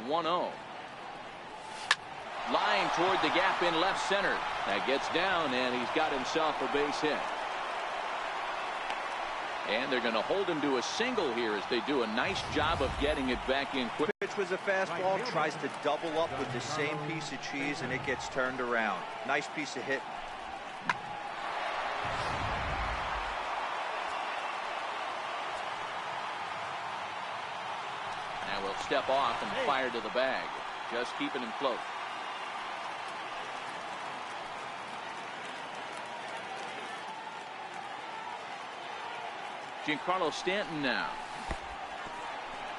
1-0. Line toward the gap in left center. That gets down, and he's got himself a base hit. And they're going to hold him to a single here as they do a nice job of getting it back in quick. Pitch was a fastball, tries to double up with the same piece of cheese, and it gets turned around. Nice piece of hit. Now we'll step off and fire to the bag. Just keeping him close. Giancarlo Stanton now.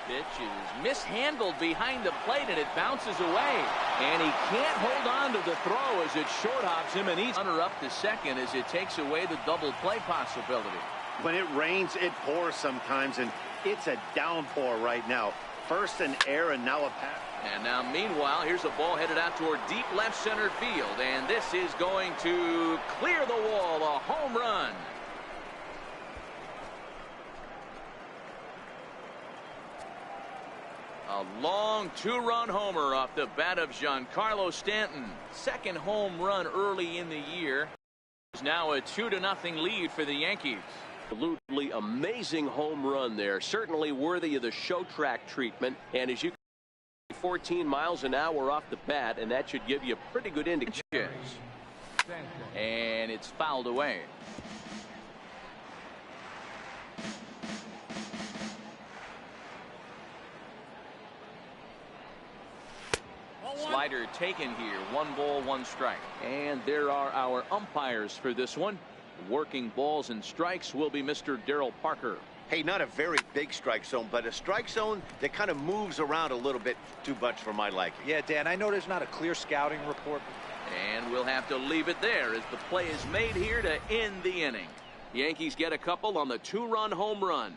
Pitch is mishandled behind the plate, and it bounces away. And he can't hold on to the throw as it short hops him, and he's runner up to second as it takes away the double play possibility. When it rains, it pours sometimes, and it's a downpour right now. First an error, and now a pass. And now, meanwhile, here's a ball headed out toward deep left center field, and this is going to clear the wall, a home run. A long two-run homer off the bat of Giancarlo Stanton. Second home run early in the year. It's now a 2-0 lead for the Yankees. Absolutely amazing home run there. Certainly worthy of the show track treatment. And as you can see, 14 miles an hour off the bat, and that should give you a pretty good indication. And it's fouled away. Slider taken here. 1 ball, 1 strike. And there are our umpires for this one. Working balls and strikes will be Mr. Darryl Parker. Hey, not a very big strike zone, but a strike zone that kind of moves around a little bit too much for my liking. Yeah, Dan, I know there's not a clear scouting report. And we'll have to leave it there as the play is made here to end the inning. Yankees get a couple on the 2-run home run.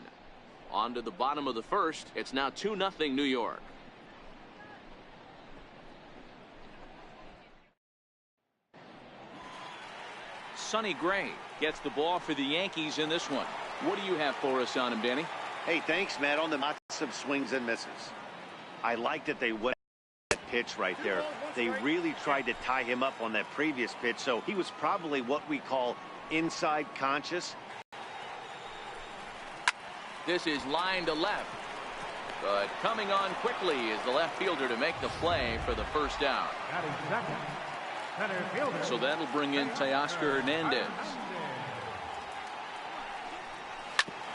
On to the bottom of the first. It's now 2-0 New York. Sonny Gray gets the ball for the Yankees in this one. What do you have for us on him, Danny? Hey, thanks, Matt. On the lots of swings and misses. I like that they went that pitch right there. They really tried to tie him up on that previous pitch, so he was probably what we call inside conscious. This is line to left. But coming on quickly is the left fielder to make the play for the first out. So that'll bring in Teoscar Hernandez.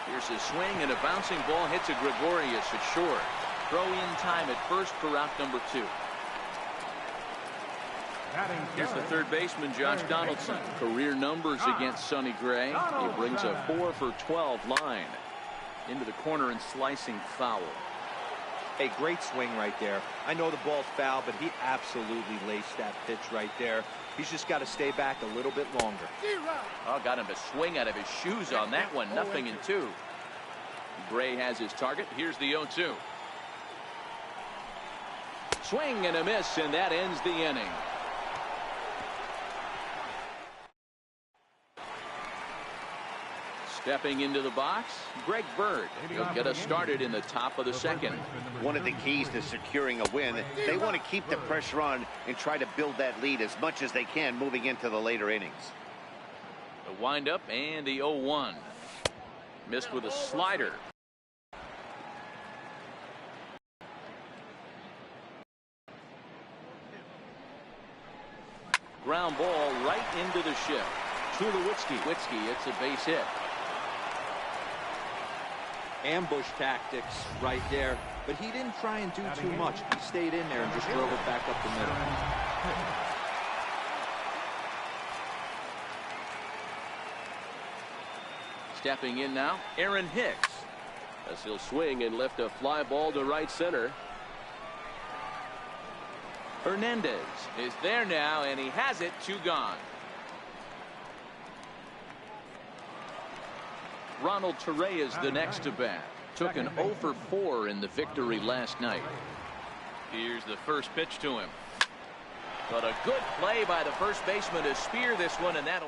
Here's a swing, and a bouncing ball hits a Gregorius at short. Throw in time at first for out number 2. Here's the third baseman, Josh Donaldson. Career numbers against Sonny Gray. He brings a 4 for 12 line. Into the corner and slicing foul. A great swing right there. I know the ball's foul, but he absolutely laced that pitch right there. He's just got to stay back a little bit longer. Oh, got him to swing out of his shoes on that one. 0-2. Gray has his target. Here's the 0-2. Swing and a miss, and that ends the inning. Stepping into the box, Greg Bird. He'll get us started in the top of the second. One of the keys to securing a win, they want to keep the pressure on and try to build that lead as much as they can moving into the later innings. The windup and the 0-1. Missed with a slider. Ground ball right into the shift. Tulowitzki. It's a base hit. Ambush tactics right there, but he didn't try and do too much. He stayed in there and just drove it back up the middle. Stepping in now, Aaron Hicks. As he'll swing and lift a fly ball to right center. Hernandez is there now, and he has it. 2 gone. Ronald Torreyes the next to bat. Took an 0 for 4 in the victory last night. Here's the first pitch to him. But a good play by the first baseman to spear this one, and that'll.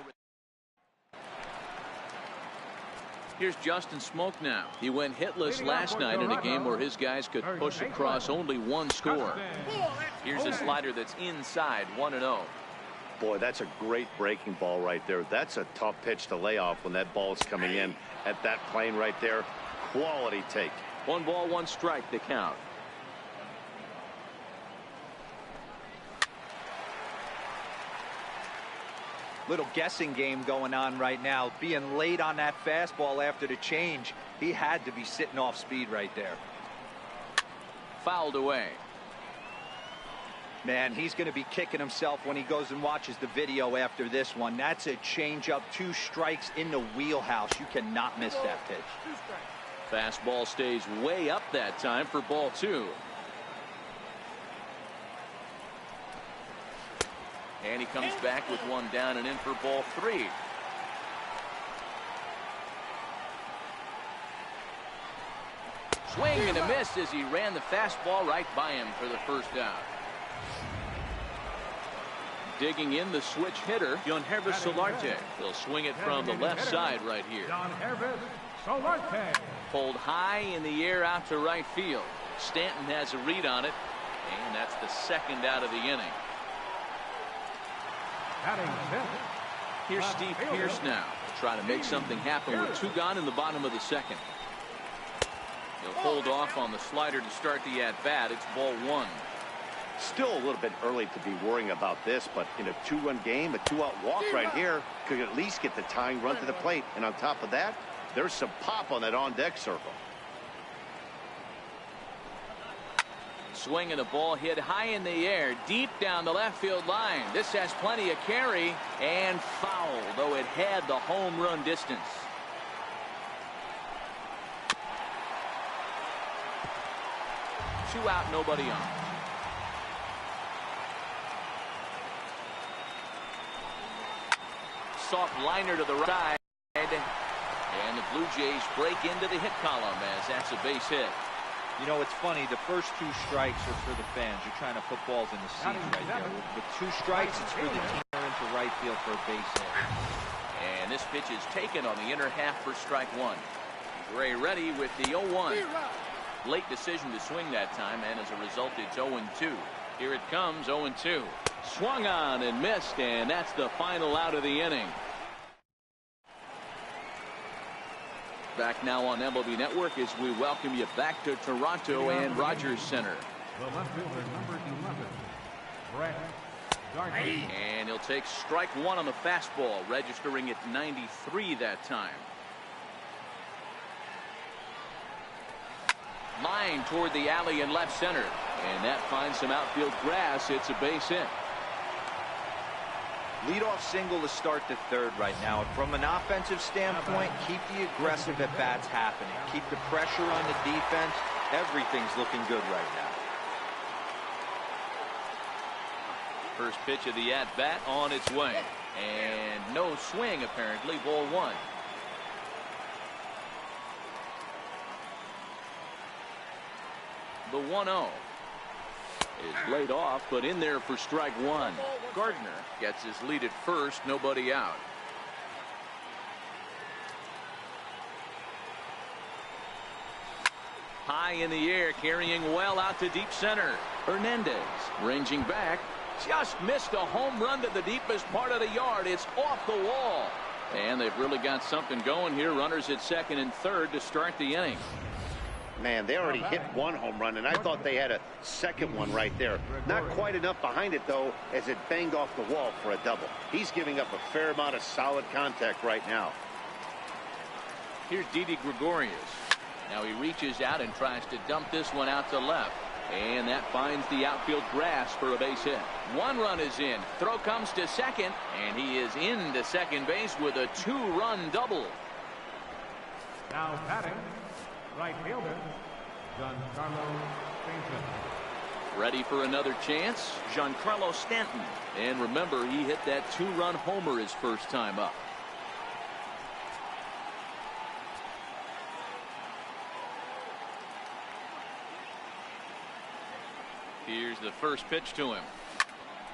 Here's Justin Smoke now. He went hitless last night in a game where his guys could push across only one score. Here's a slider that's inside, 1-0. Boy, that's a great breaking ball right there. That's a tough pitch to lay off when that ball is coming in at that plane right there. Quality take. 1 ball, 1 strike, the count. Little guessing game going on right now. Being late on that fastball after the change. He had to be sitting off speed right there. Fouled away. Man, he's going to be kicking himself when he goes and watches the video after this one. That's a changeup, 2 strikes in the wheelhouse. You cannot miss that pitch. Fastball stays way up that time for ball 2. And he comes back with 1 down and in for ball 3. Swing and a miss as he ran the fastball right by him for the first out. Digging in the switch hitter, Yankees Solarte. He'll swing it from the left side right here. Pulled high in the air out to right field. Stanton has a read on it, and that's the 2nd out of the inning. Here's Steve Pearce now, trying to make something happen with 2 gone in the bottom of the 2nd. He'll hold off on the slider to start the at-bat. It's ball 1. Still a little bit early to be worrying about this, but in a 2-run game, a 2-out walk right here could at least get the tying run to the plate. And on top of that, there's some pop on that on-deck circle. Swing and a ball hit high in the air, deep down the left field line. This has plenty of carry, and foul, though it had the home run distance. Two out, nobody on. Soft liner to the right, and the Blue Jays break into the hit column as that's a base hit. You know, it's funny, the first 2 strikes are for the fans. You're trying to put balls in the seats right there. With 2 strikes, it's for the team into right field for a base hit. And this pitch is taken on the inner half for strike 1. Gray ready with the 0-1. Late decision to swing that time, and as a result, it's 0-2. Here it comes, 0-2. Swung on and missed, and that's the final out of the inning. Back now on MLB Network as we welcome you back to Toronto and Rogers Center. The left fielder, number 11, Brett Gardner. And he'll take strike 1 on the fastball, registering at 93 that time. Line toward the alley in left center, and that finds some outfield grass. It's a base hit. Leadoff single to start the 3rd right now. From an offensive standpoint, keep the aggressive at-bats happening. Keep the pressure on the defense. Everything's looking good right now. First pitch of the at-bat on its way. And no swing, apparently. Ball 1. The 1-0 is laid off, but in there for strike 1. Gardner gets his lead at first, nobody out. High in the air, carrying well out to deep center. Hernandez ranging back, just missed a home run to the deepest part of the yard. It's off the wall, and they've really got something going here. Runners at 2nd and 3rd to start the inning. Man, they already hit 1 home run, and I thought they had a 2nd one right there. Not quite enough behind it, though, as it banged off the wall for a double. He's giving up a fair amount of solid contact right now. Here's Didi Gregorius. Now he reaches out and tries to dump this one out to left. And that finds the outfield grass for a base hit. 1 run is in. Throw comes to 2nd, and he is into 2nd base with a 2-run double. Now batting, right fielder, Giancarlo Stanton. Ready for another chance, Giancarlo Stanton. And remember, he hit that 2-run homer his first time up. Here's the first pitch to him.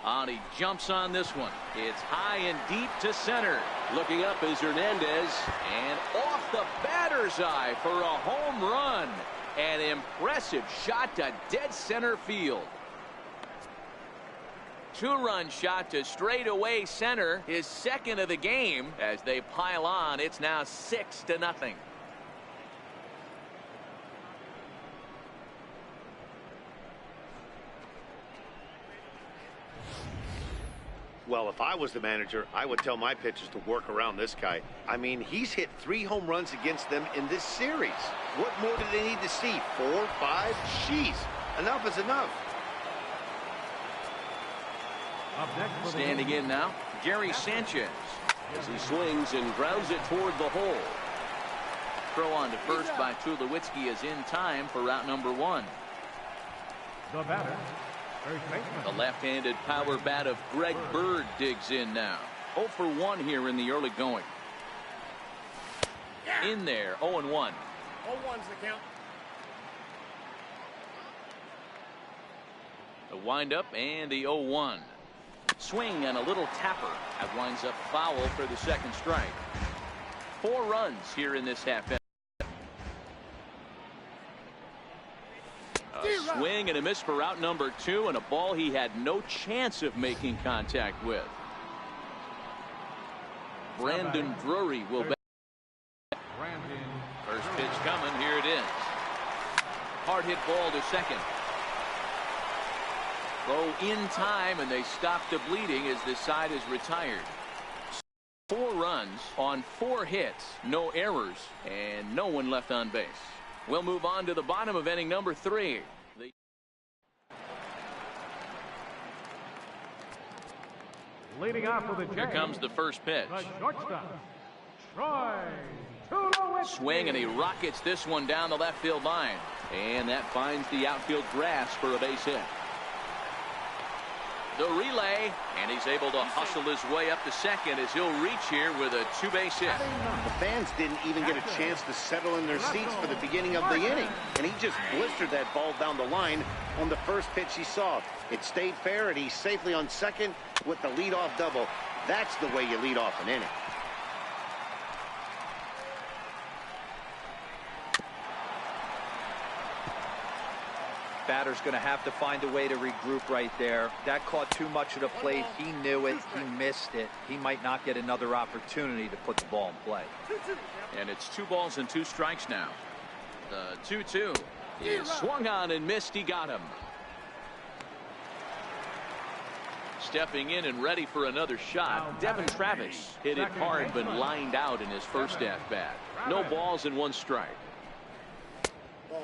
And he jumps on this one. It's high and deep to center. Looking up is Hernandez. And off the batter's eye for a home run. An impressive shot to dead center field. Two-run shot to straightaway center. His second of the game. As they pile on, it's now 6-0. Well, if I was the manager, I would tell my pitchers to work around this guy. I mean, he's hit 3 home runs against them in this series. What more do they need to see? 4, 5? Jeez, enough is enough. Up next for the Standing in now, Gary Sanchez. As he swings and grounds it toward the hole. Throw on to first by Tulowitzki is in time for route number 1. the batter, first baseman. The left-handed power bat of Greg Bird digs in now. 0 for 1 here in the early going. In there, 0-1. 0-1's the count. The windup and the 0-1. Swing and a little tapper. That winds up foul for the second strike. 4 runs here in this half inning. A swing and a miss for route number 2, and a ball he had no chance of making contact with. Brandon Drury will bat. First pitch coming. Here it is. Hard hit ball to second. Throw in time, and they stop the bleeding as this side is retired. 4 runs on 4 hits, no errors, and no one left on base. We'll move on to the bottom of inning number 3. Leading off with the Here comes the first pitch. The shortstop, Troy Tulowitzki. Swing, and he rockets this one down the left field line. And that finds the outfield grass for a base hit. The relay, and he's able to hustle his way up to second as he'll reach here with a 2-base hit. The fans didn't even get a chance to settle in their seats for the beginning of the inning, and he just blistered that ball down the line on the first pitch he saw. It stayed fair, and he's safely on second with the leadoff double. That's the way you lead off an inning. Batter's going to have to find a way to regroup right there. That caught too much of the plate. He knew it. He missed it. He might not get another opportunity to put the ball in play. And it's 2 balls and 2 strikes now. The 2-2 is swung on and missed. He got him. Stepping in and ready for another shot. Devin Travis hit it hard but lined out in his first at-bat. No balls and 1 strike.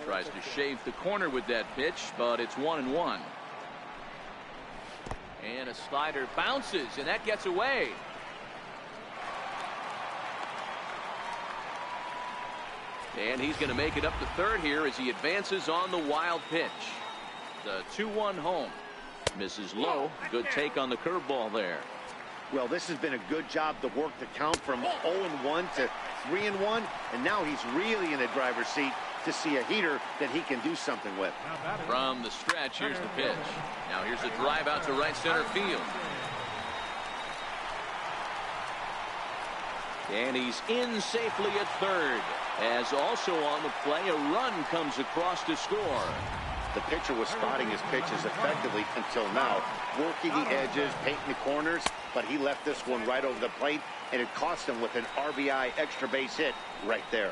Tries to shave the corner with that pitch, but it's 1-1. And a slider bounces, and that gets away. And he's going to make it up to third here as he advances on the wild pitch. The 2-1 home. Misses low. Good take on the curveball there. Well, this has been a good job to work the count from 0-1 to 3-1, and now he's really in the driver's seat to see a heater that he can do something with. From the stretch, here's the pitch. Now here's a drive out to right center field. And he's in safely at third. As also on the play, a run comes across to score. The pitcher was spotting his pitches effectively until now, working the edges, painting the corners, but he left this one right over the plate, and it cost him with an RBI extra base hit right there.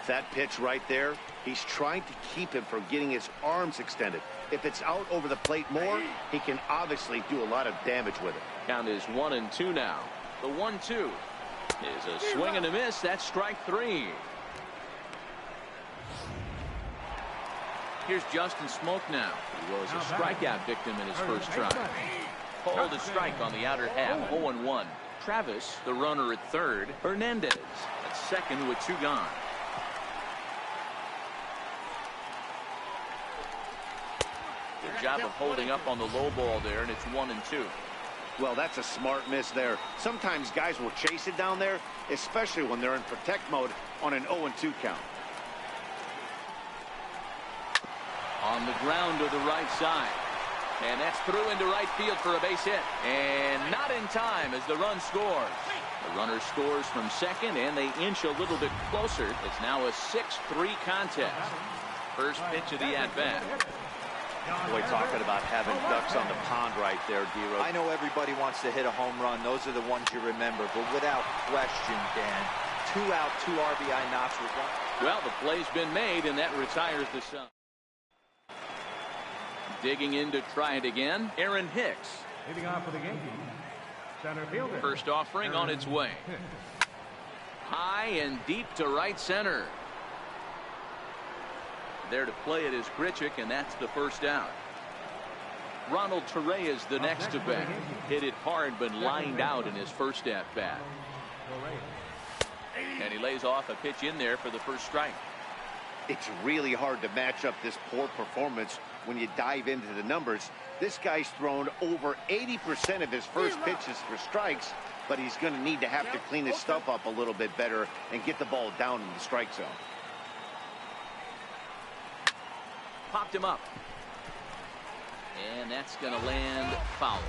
That pitch right there, he's trying to keep him from getting his arms extended. If it's out over the plate more, he can obviously do a lot of damage with it. Count is 1-2 now. The 1-2 is a swing and a miss. That's strike 3. Here's Justin Smoke now. He was a strikeout victim in his first try. Called a strike on the outer half. 0-1. Travis, the runner at third. Hernandez at second with 2 gone. Good job of holding up on the low ball there, and it's 1-2. Well, that's a smart miss there. Sometimes guys will chase it down there, especially when they're in protect mode on an 0-2 count. On the ground to the right side. And that's through into right field for a base hit. And not in time as the run scores. The runner scores from second, and they inch a little bit closer. It's now a 6-3 contest. First pitch of the at-bat. Boy, talking about having ducks on the pond right there, D-Rose. I know everybody wants to hit a home run. Those are the ones you remember. But without question, Dan, 2 out, 2 RBI knocks with one. Well, the play's been made, and that retires the Sun. Digging in to try it again, Aaron Hicks. Leading off for the Yankees, center fielder. First offering on its way. High and deep to right center. There to play it is Grichuk, and that's the first out. Ronald Torreyes is the next to bat. Hit it hard, but lined out in his first at bat. And he lays off a pitch in there for the first strike. It's really hard to match up this poor performance when you dive into the numbers. This guy's thrown over 80% of his first pitches for strikes, but he's going to need to have to clean his stuff up a little bit better and get the ball down in the strike zone. Popped him up. And that's going to land foul.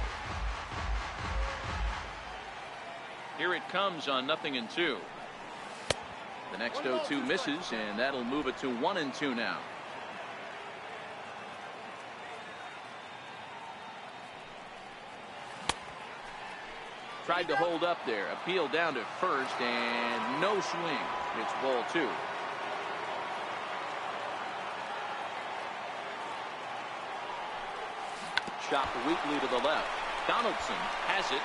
Here it comes on 0-2. The next 0-2 misses, and that'll move it to 1-2 now. Tried to hold up there. Appeal down to first, and no swing. It's ball 2. Chopped weakly to the left. Donaldson has it.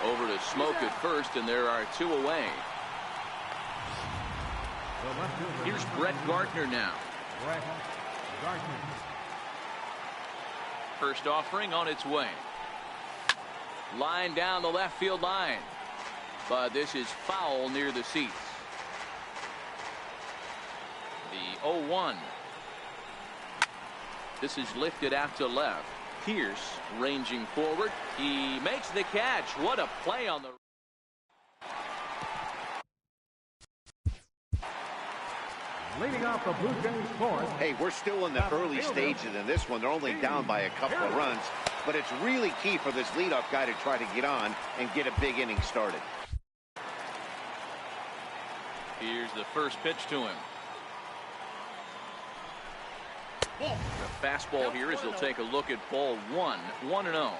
Over to Smoke at first, and there are 2 away. Here's Brett Gardner now. Brett Gardner. First offering on its way. Line down the left field line. But this is foul near the seats. The 0-1. This is lifted out to left. Pierce ranging forward. He makes the catch. What a play on the. Leading off the Blue Jays fourth. Hey, we're still in the early stages in this one. They're only down by a couple of runs, but it's really key for this leadoff guy to try to get on and get a big inning started. Here's the first pitch to him. The fastball here as he'll take a look at ball 1. 1-0.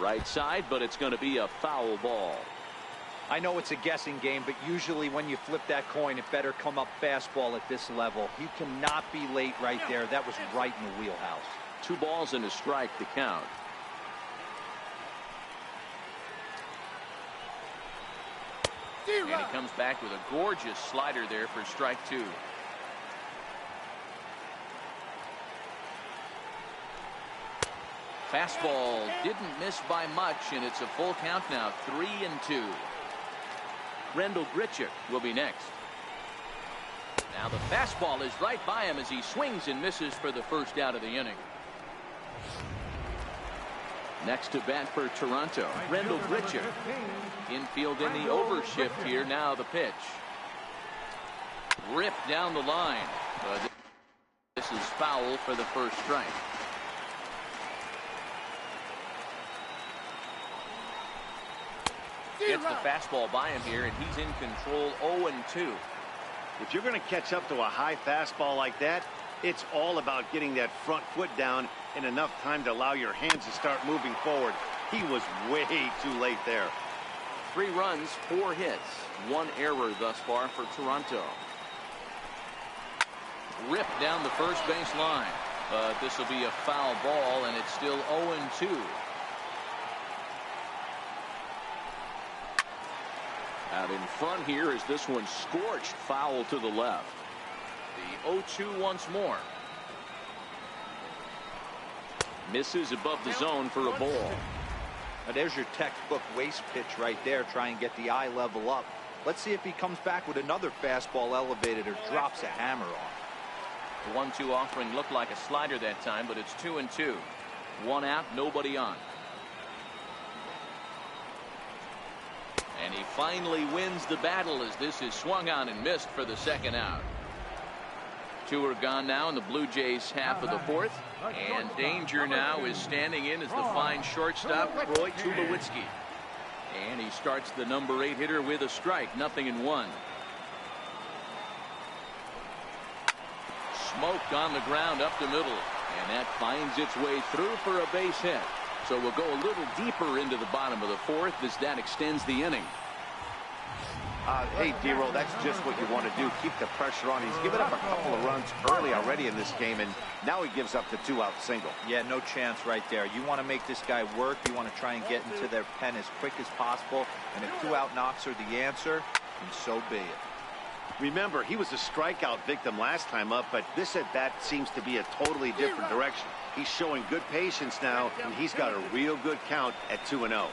Right side, but it's going to be a foul ball. I know it's a guessing game, but usually when you flip that coin, it better come up fastball at this level. You cannot be late right there. That was right in the wheelhouse. 2 balls and a strike to count. And he comes back with a gorgeous slider there for strike 2. Fastball didn't miss by much, and it's a full count now. 3-2. Rendell Grichuk will be next. Now the fastball is right by him as he swings and misses for the first out of the inning. Next to bat for Toronto, Rendell Grichuk. Infield in the overshift here. Now the pitch. Ripped down the line. This is foul for the first strike. Gets the fastball by him here, and he's in control. 0-2. If you're going to catch up to a high fastball like that, it's all about getting that front foot down in enough time to allow your hands to start moving forward. He was way too late there. 3 runs, 4 hits, 1 error thus far for Toronto. Ripped down the first base line, but this will be a foul ball, and it's still 0-2. Out in front here is this one scorched foul to the left. The 0-2 once more. Misses above the zone for a ball. Now there's your textbook waste pitch right there. Try and get the eye level up. Let's see if he comes back with another fastball elevated or drops a hammer on. The 1-2 offering looked like a slider that time, but it's 2-2. 1 out, nobody on. And he finally wins the battle as this is swung on and missed for the second out. Two are gone now in the Blue Jays half of the fourth. And danger now is standing in as the fine shortstop, Troy Tulowitzki. And he starts the number 8 hitter with a strike, 0-1. Smoked on the ground up the middle. And that finds its way through for a base hit. So we'll go a little deeper into the bottom of the fourth as that extends the inning. Hey, D-Roll, that's just what you want to do. Keep the pressure on. He's given up a couple of runs early already in this game, and now he gives up the 2-out single. Yeah, no chance right there. You want to make this guy work. You want to try and get into their pen as quick as possible. And if 2-out knocks are the answer, then so be it. Remember, he was a strikeout victim last time up, but this at-bat seems to be a totally different direction. He's showing good patience now, and he's got a real good count at 2-0.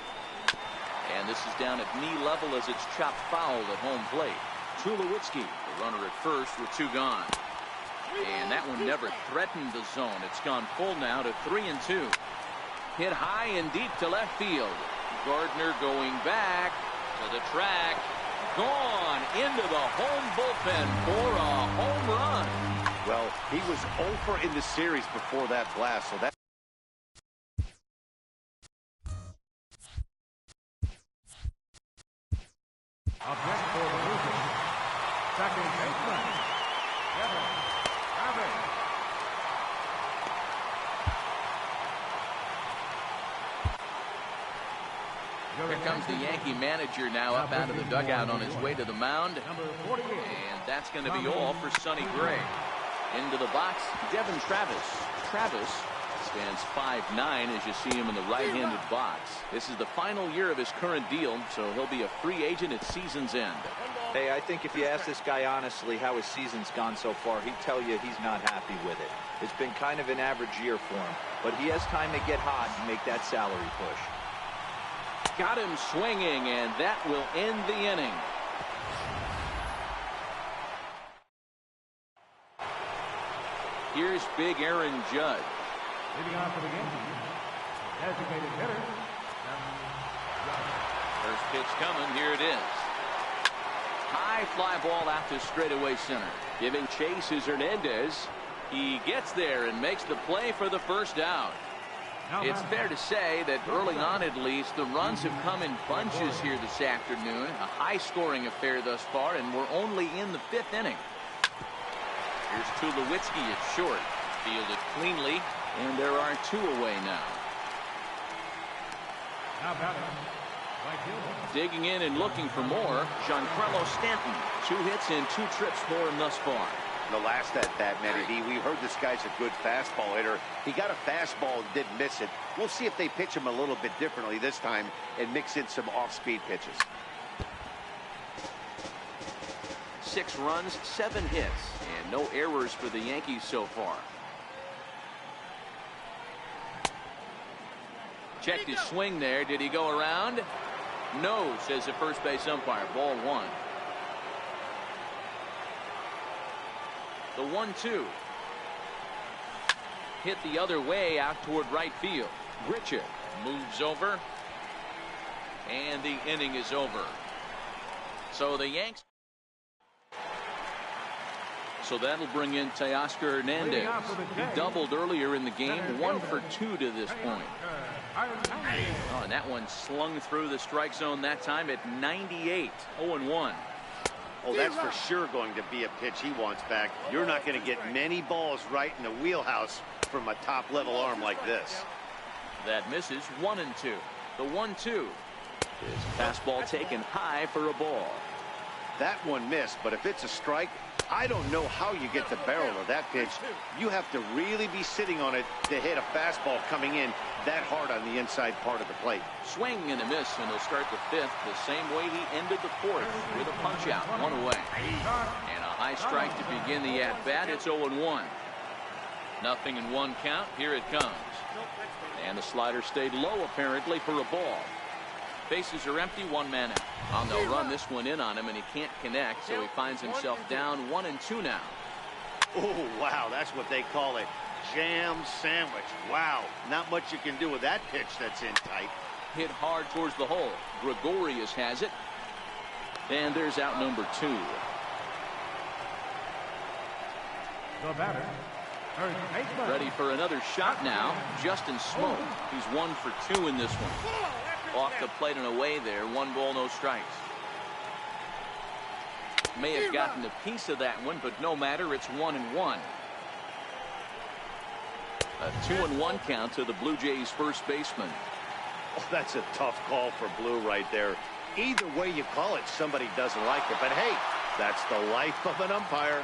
And this is down at knee level as it's chopped foul at home plate. Tulowitzki, the runner at first with 2 gone. And that one never threatened the zone. It's gone full now to 3-2. Hit high and deep to left field. Gardner going back to the track. Gone into the home bullpen for a home run. Well, he was 0 for in the series before that blast, so that. Up next for the Blue Jays, second baseman, Kevin Travis. Here comes the Yankee manager now up out of the dugout on his way to the mound. And that's going to be all for Sonny Gray. Into the box, Devin Travis. Travis stands 5'9" as you see him in the right-handed box. This is the final year of his current deal, so he'll be a free agent at season's end. Hey, I think if you ask this guy honestly how his season's gone so far, he'd tell you he's not happy with it. It's been kind of an average year for him, but he has time to get hot and make that salary push. Got him swinging, and that will end the inning. Here's big Aaron Judge. Leading on for the Yankees, designated hitter. First pitch coming. Here it is. High fly ball out to straightaway center. Giving chase is Hernandez. He gets there and makes the play for the first out. It's fair to say that early on, at least, the runs have come in bunches here this afternoon. A high-scoring affair thus far, and we're only in the 5th inning. Here's Tulowitzki at short. Fielded cleanly, and there are 2 away now. Now batting, right fielder. Digging in and looking for more, Giancarlo Stanton. 2 hits and 2 trips for him thus far. The last at that, Matty D, we heard this guy's a good fastball hitter. He got a fastball and didn't miss it. We'll see if they pitch him a little bit differently this time and mix in some off-speed pitches. 6 runs, 7 hits, and no errors for the Yankees so far. Checked his swing there. Did he go around? No, says the first base umpire. Ball 1. The 1-2. Hit the other way out toward right field. Grichuk moves over. And the inning is over. So the Yanks. So that'll bring in Teoscar Hernandez. He doubled earlier in the game. 1 for 2 to this point. Oh, and that one slung through the strike zone that time at 98. 0-1. Oh, that's for sure going to be a pitch he wants back. You're not going to get many balls right in the wheelhouse from a top-level arm like this. That misses. 1-2. The 1-2. His fastball taken high for a ball. That one missed, but if it's a strike, I don't know how you get the barrel of that pitch. You have to really be sitting on it to hit a fastball coming in that hard on the inside part of the plate. Swing and a miss, and he'll start the 5th the same way he ended the 4th with a punch out. 1 away. And a high strike to begin the at-bat. It's 0-1. 0-1 count. Here it comes. And the slider stayed low apparently for a ball. Bases are empty. 1 man out. And they'll run this one in on him, and he can't connect, so he finds himself down 1-2 now. Oh, wow, that's what they call a jam sandwich. Wow, not much you can do with that pitch that's in tight. Hit hard towards the hole. Gregorius has it. And there's out number 2. The batter, third baseman. Ready for another shot now. Justin Smoke. He's 1 for 2 in this one. Off the plate and away there. 1 ball, no strikes. May have gotten a piece of that one, but no matter. It's 1-1. A 2-1 count to the Blue Jays first baseman. Oh, that's a tough call for Blue right there. Either way you call it, somebody doesn't like it. But hey, that's the life of an umpire.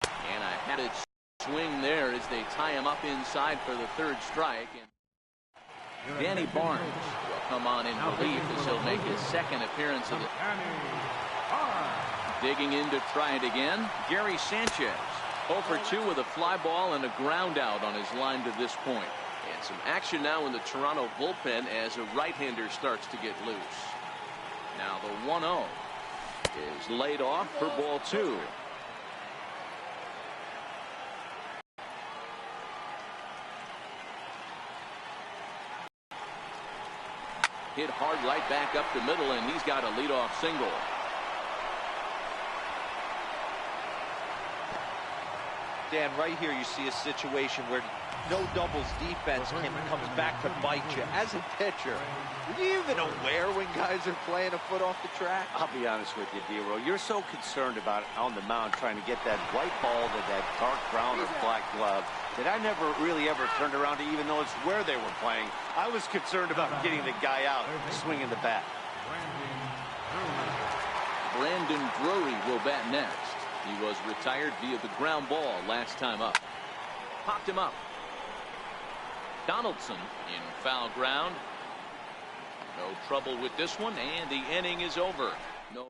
And a headed swing there as they tie him up inside for the third strike. And Danny Barnes will come on in relief as he'll make his second appearance of the. Digging in to try it again. Gary Sanchez 0 for 2 with a fly ball and a ground out on his line to this point. And some action now in the Toronto bullpen as a right-hander starts to get loose. Now the 1-0 is laid off for ball 2. Hit hard right back up the middle, and he's got a leadoff single. Dan, right here you see a situation where no doubles defense comes back to bite you. As a pitcher, are you even aware when guys are playing a foot off the track? I'll be honest with you, D-Row. You're so concerned about on the mound trying to get that white ball to that dark brown or black glove that I never really ever turned around to even notice where they were playing. I was concerned about getting the guy out, swinging the bat. Brandon Drury will bat next. He was retired via the ground ball last time up. Popped him up. Donaldson in foul ground. No trouble with this one, and the inning is over. No.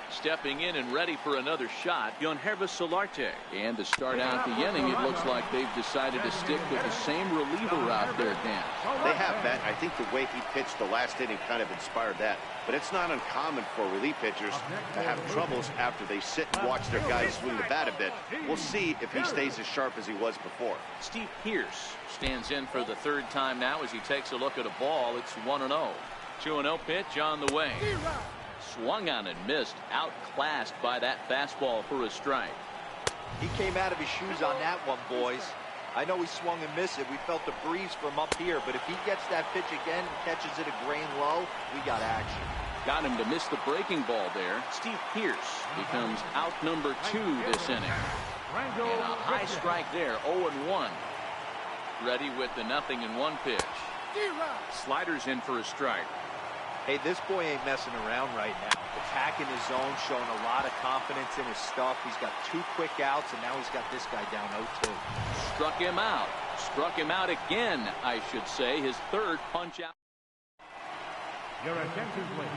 Stepping in and ready for another shot, Yankees Solarte. And to start out the inning, it looks like they've decided to stick with the same reliever out there, Dan. They have, Matt. I think the way he pitched the last inning kind of inspired that. But it's not uncommon for relief pitchers to have troubles after they sit and watch their guys swing the bat a bit. We'll see if he stays as sharp as he was before. Steve Pearce stands in for the third time now as he takes a look at a ball. It's 1-0. 2-0 pitch on the way. Swung on and missed. Outclassed by that fastball for a strike. He came out of his shoes on that one, boys. I know he swung and missed it. We felt the breeze from up here, but if he gets that pitch again and catches it a grain low, we got action. Got him to miss the breaking ball there. Steve Pearce becomes out number 2 this inning. And a high strike there, 0-1. Ready with the 0-1 pitch. Sliders in for a strike. Hey, this boy ain't messing around right now. Attacking his zone, showing a lot of confidence in his stuff. He's got 2 quick outs, and now he's got this guy down 0-2. Struck him out. Struck him out again, I should say. His third punch out. Your attention, please.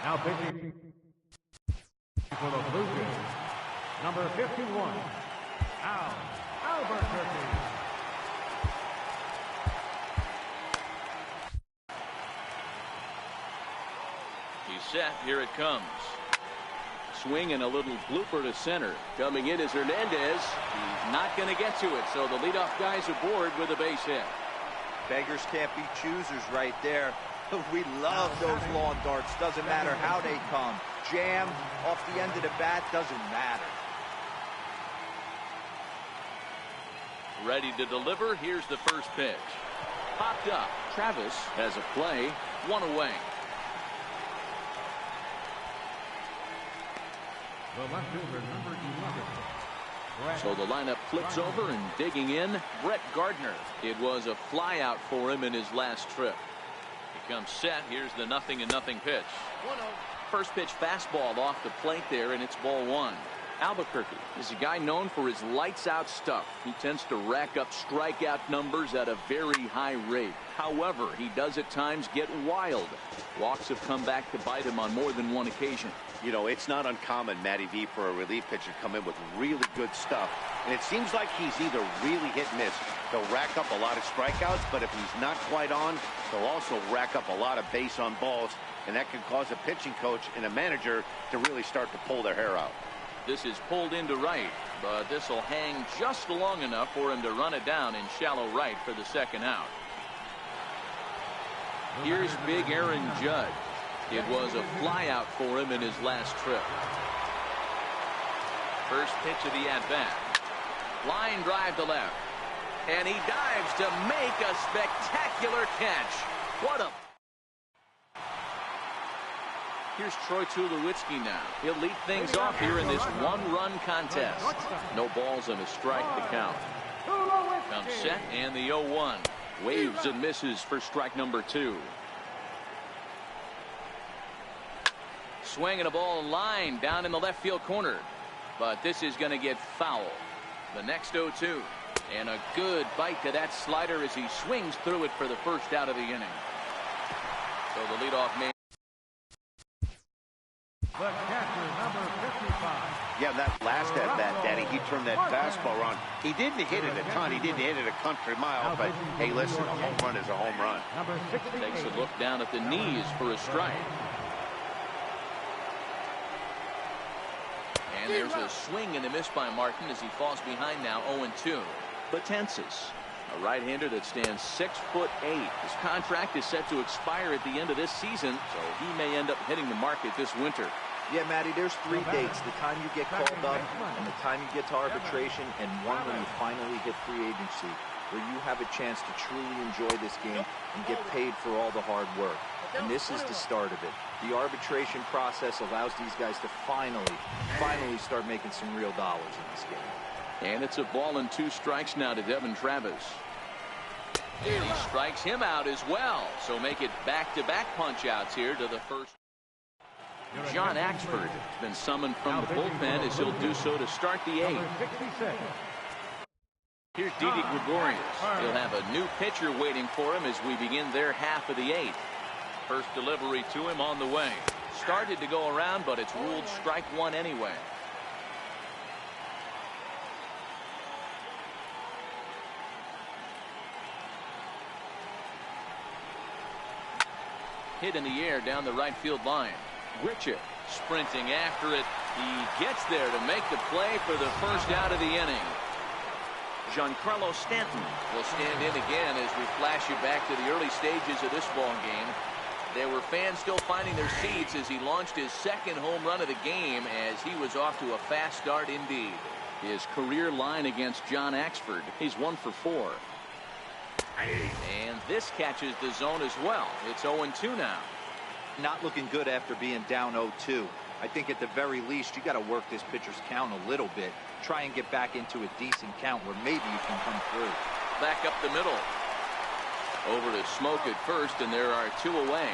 Now pitching for the Blue Jays, number 51, Albuquerque. He's set. Here it comes. Swing and a little blooper to center. Coming in is Hernandez. He's not going to get to it, so the leadoff guy's aboard with a base hit. Beggars can't be choosers right there. We love those lawn darts. Doesn't matter how they come. Jam off the end of the bat, doesn't matter. Ready to deliver. Here's the first pitch. Popped up. Travis has a play. 1 away. The left fielder, number 11. So the lineup flips over, and digging in, Brett Gardner. It was a fly out for him in his last trip. He comes set. Here's the 0-0 pitch. 1-0. First pitch fastball off the plate there, and it's ball 1. Albuquerque is a guy known for his lights out stuff. He tends to rack up strikeout numbers at a very high rate. However, he does at times get wild. Walks have come back to bite him on more than one occasion. You know, it's not uncommon, Matty V, for a relief pitcher to come in with really good stuff. And it seems like he's either really hit and miss. He'll rack up a lot of strikeouts, but if he's not quite on, he'll also rack up a lot of base on balls. And that can cause a pitching coach and a manager to really start to pull their hair out. This is pulled into right, but this will hang just long enough for him to run it down in shallow right for the second out. Here's big Aaron Judge. It was a fly out for him in his last trip. First pitch of the at-bat. Line drive to left. And he dives to make a spectacular catch. What a... Here's Troy Tulowitzki now. He'll lead things off here in this one-run contest. No balls and a strike to count. Comes set and the 0-1. Waves and misses for strike number 2. Swinging a ball line down in the left field corner. But this is going to get foul. The next 0-2. And a good bite to that slider as he swings through it for the first out of the inning. So the leadoff man. The catcher, number 55. Yeah, that last at bat, Danny, he turned that fastball on. He didn't hit it a ton. He didn't hit it a country mile. But, hey, listen, a home run is a home run. Number 68. Takes a look down at the knees for a strike. And there's a swing and a miss by Martin as he falls behind now 0-2. Betances, a right-hander that stands 6'8". His contract is set to expire at the end of this season, so he may end up hitting the market this winter. Yeah, Matty, there's 3 dates. The time you get called up and the time you get to arbitration, and one when you finally hit free agency, where you have a chance to truly enjoy this game and get paid for all the hard work. And this is the start of it. The arbitration process allows these guys to finally start making some real dollars in this game. And it's a ball and 2 strikes now to Devin Travis. And he strikes him out as well. So make it back-to-back punch-outs here to the first. John Axford has been summoned from the bullpen as he'll do so to start the 8th. Here's Didi Gregorius. He'll have a new pitcher waiting for him as we begin their half of the 8th. First delivery to him on the way. Started to go around, but it's ruled strike 1 anyway. Hit in the air down the right field line. Richard sprinting after it. He gets there to make the play for the first out of the inning. Giancarlo Stanton will stand in again as we flash you back to the early stages of this ball game. There were fans still finding their seats as he launched his 2nd home run of the game as he was off to a fast start indeed. His career line against John Axford. He's 1 for 4. And this catches the zone as well. It's 0-2 now. Not looking good after being down 0-2. I think at the very least you got to work this pitcher's count a little bit. Try and get back into a decent count where maybe you can come through. Back up the middle. Over to Smoke at first, and there are 2 away.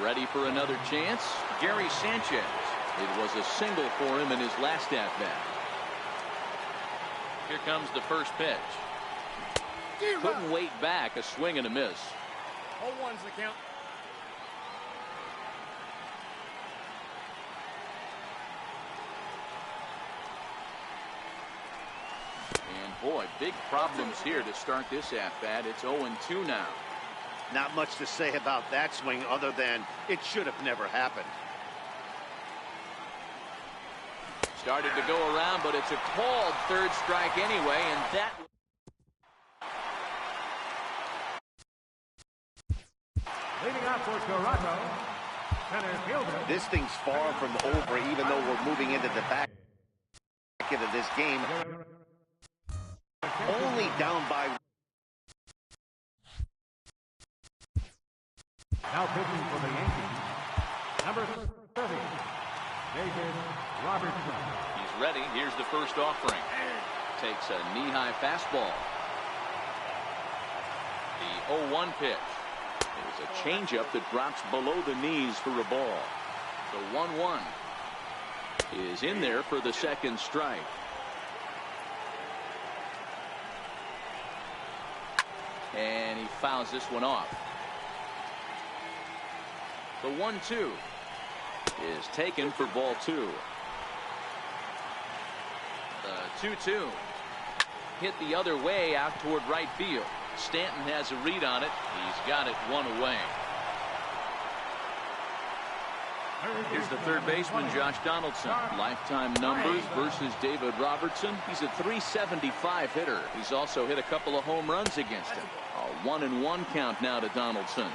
Ready for another chance? Gary Sanchez. It was a single for him in his last at-bat. Here comes the first pitch. Couldn't wait back. A swing and a miss. 0-1's the count. And boy, big problems here to start this at-bat. It's 0-2 now. Not much to say about that swing other than it should have never happened. Started to go around, but it's a called 3rd strike anyway, and that. Leading off for Toronto, center fielder. This thing's far from over, even though we're moving into the back end of this game. Only down by. Now pitching for the Yankees, number 30, David Robertson. He's ready. Here's the first offering. Takes a knee-high fastball. The 0-1 pitch. It was a changeup that drops below the knees for a ball. The 1-1 is in there for the 2nd strike. And he fouls this one off. The 1-2 is taken for ball 2. The 2-2 hit the other way out toward right field. Stanton has a read on it. He's got it 1 away. Here's the third baseman, Josh Donaldson. Lifetime numbers versus David Robertson. He's a .375 hitter. He's also hit a couple of home runs against him. A 1-1 count now to Donaldson.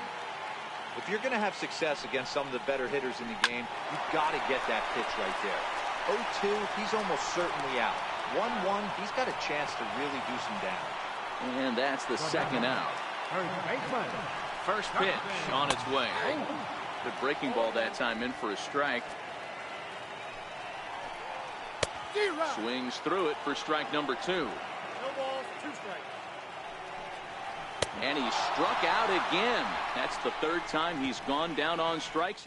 If you're going to have success against some of the better hitters in the game, you've got to get that pitch right there. 0-2, he's almost certainly out. 1-1, he's got a chance to really do some damage. And that's the second out. First pitch on its way. Good breaking ball that time, in for a strike. Swings through it for strike number 2. No balls, 2 strikes. And he struck out again. That's the 3rd time he's gone down on strikes.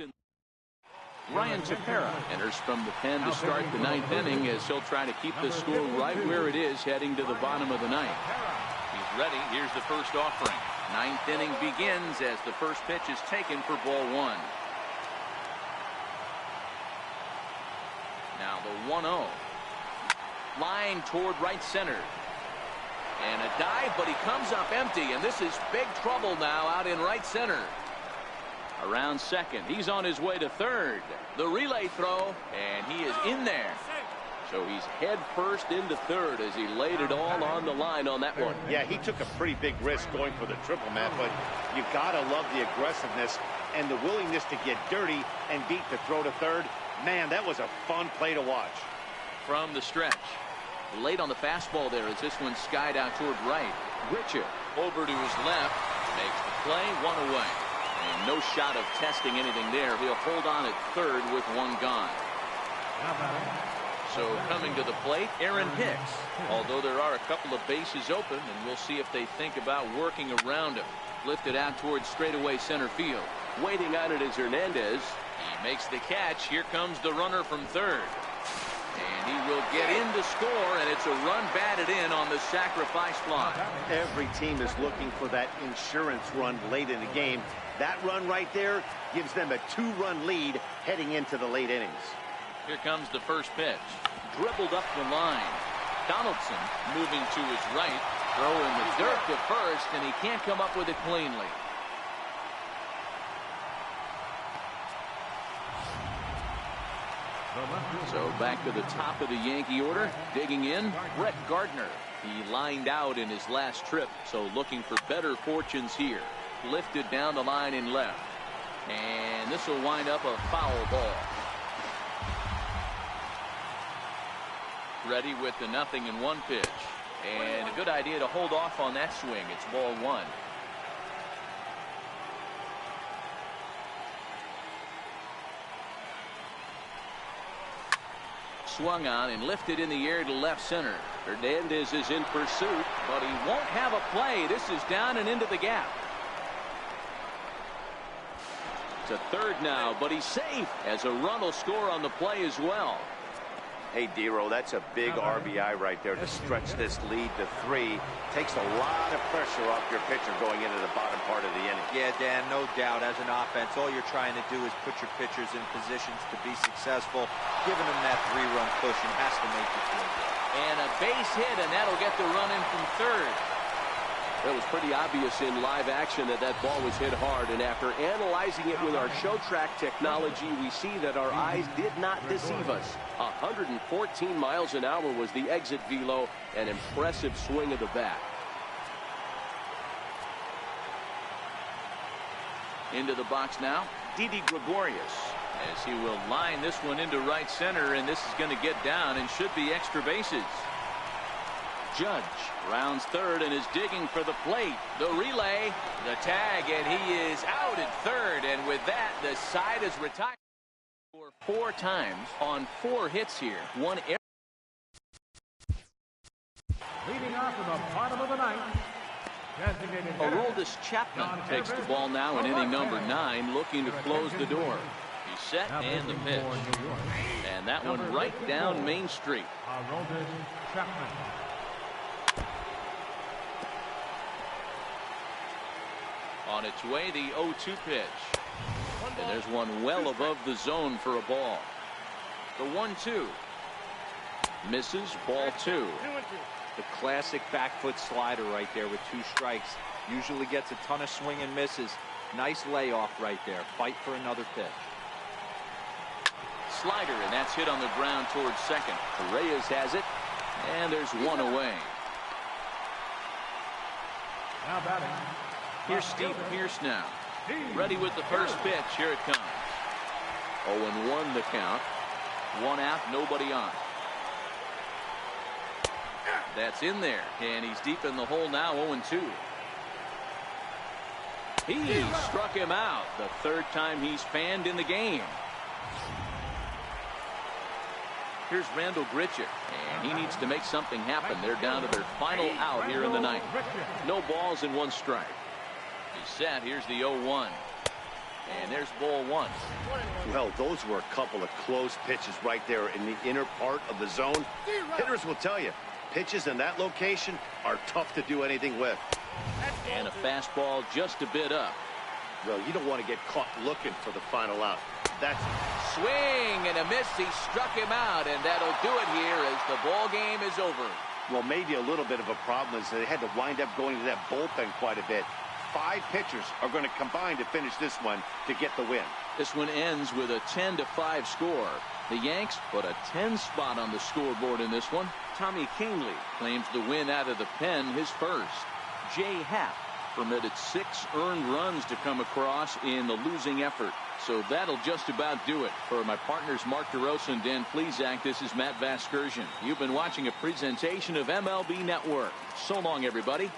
Ryan Tepera enters from the pen to start the 9th inning, as he'll try to keep the score right where it is heading to the bottom of the 9th. He's ready. Here's the first offering. 9th inning begins as the first pitch is taken for ball 1. Now the 1-0. Line toward right center. And a dive, but he comes up empty, and this is big trouble now out in right center. Around second. He's on his way to third. The relay throw, and he is in there. So he's head first into third as he laid it all on the line on that one. Yeah, he took a pretty big risk going for the triple, Matt, but you gotta love the aggressiveness and the willingness to get dirty and beat the throw to third. Man, that was a fun play to watch. From the stretch. Late on the fastball there as this one skied out toward right. Richard over to his left. Makes the play, 1 away. And no shot of testing anything there. He'll hold on at third with 1 gone. So coming to the plate, Aaron Hicks. Although there are a couple of bases open, and we'll see if they think about working around him. Lifted out towards straightaway center field. Waiting on it is Hernandez. He makes the catch. Here comes the runner from third. And he will get in to score, and it's a run batted in on the sacrifice fly. Every team is looking for that insurance run late in the game. That run right there gives them a 2-run lead heading into the late innings. Here comes the first pitch. Dribbled up the line. Donaldson moving to his right. Throw in the dirt to first, and he can't come up with it cleanly. So back to the top of the Yankee order. Digging in, Brett Gardner. He lined out in his last trip, so looking for better fortunes here. Lifted down the line in left. And this will wind up a foul ball. Ready with the 0-1 pitch. And a good idea to hold off on that swing. It's ball 1. Swung on and lifted in the air to left center. Hernandez is in pursuit, but he won't have a play. This is down and into the gap. To third now, but he's safe as a run will score on the play as well. Hey, Dero, that's a big RBI right there to stretch this lead to 3. Takes a lot of pressure off your pitcher going into the bottom part of the inning. Yeah, Dan, no doubt. As an offense, all you're trying to do is put your pitchers in positions to be successful. Giving them that 3-run cushion has to make you feel good. And a base hit, and that'll get the run in from third. It was pretty obvious in live action that that ball was hit hard, and after analyzing it with our show track technology, we see that our eyes did not deceive us. 114 miles an hour was the exit velo, an impressive swing of the bat. Into the box now, Didi Gregorius, as he will line this one into right center, and this is going to get down and should be extra bases. Judge rounds third and is digging for the plate. The relay, the tag, and he is out at third. And with that, the side is retired for 4 times on 4 hits here. 1 error. Leading off in the bottom of the 9th. Designated Aroldis Chapman takes the ball now in inning number 9, looking to close the door. He's set and the pitch. And that one right down Main Street. Aroldis Chapman. On its way, the 0-2 pitch. And there's one well above the zone for a ball. The 1-2. Misses, ball 2. The classic back foot slider right there with 2 strikes. Usually gets a ton of swing and misses. Nice layoff right there. Fight for another pitch. Slider, and that's hit on the ground towards second. Reyes has it, and there's 1 away. Now batting. Here's Steve Pearce now. Ready with the first pitch. Here it comes. 0-1 the count. 1 out, nobody on. That's in there, and he's deep in the hole now. 0-2. He struck him out. The 3rd time he's fanned in the game. Here's Randall Grichuk, and he needs to make something happen. They're down to their final out here in the 9th. No balls and 1 strike. He's set. Here's the 0-1. And there's ball 1. Well, those were a couple of close pitches right there in the inner part of the zone. Hitters will tell you, pitches in that location are tough to do anything with. And a fastball just a bit up. Well, you don't want to get caught looking for the final out. That's swing and a miss. He struck him out, and that'll do it here as the ball game is over. Well, maybe a little bit of a problem is they had to wind up going to that bullpen quite a bit. 5 pitchers are going to combine to finish this one to get the win. This one ends with a 10-5 score. The Yanks put a 10 spot on the scoreboard in this one. Tommy Kahnle claims the win out of the pen, his first. Jay Happ permitted 6 earned runs to come across in the losing effort. So that'll just about do it. For my partners Mark DeRosa and Dan Plesac, this is Matt Vasgersian. You've been watching a presentation of MLB Network. So long, everybody.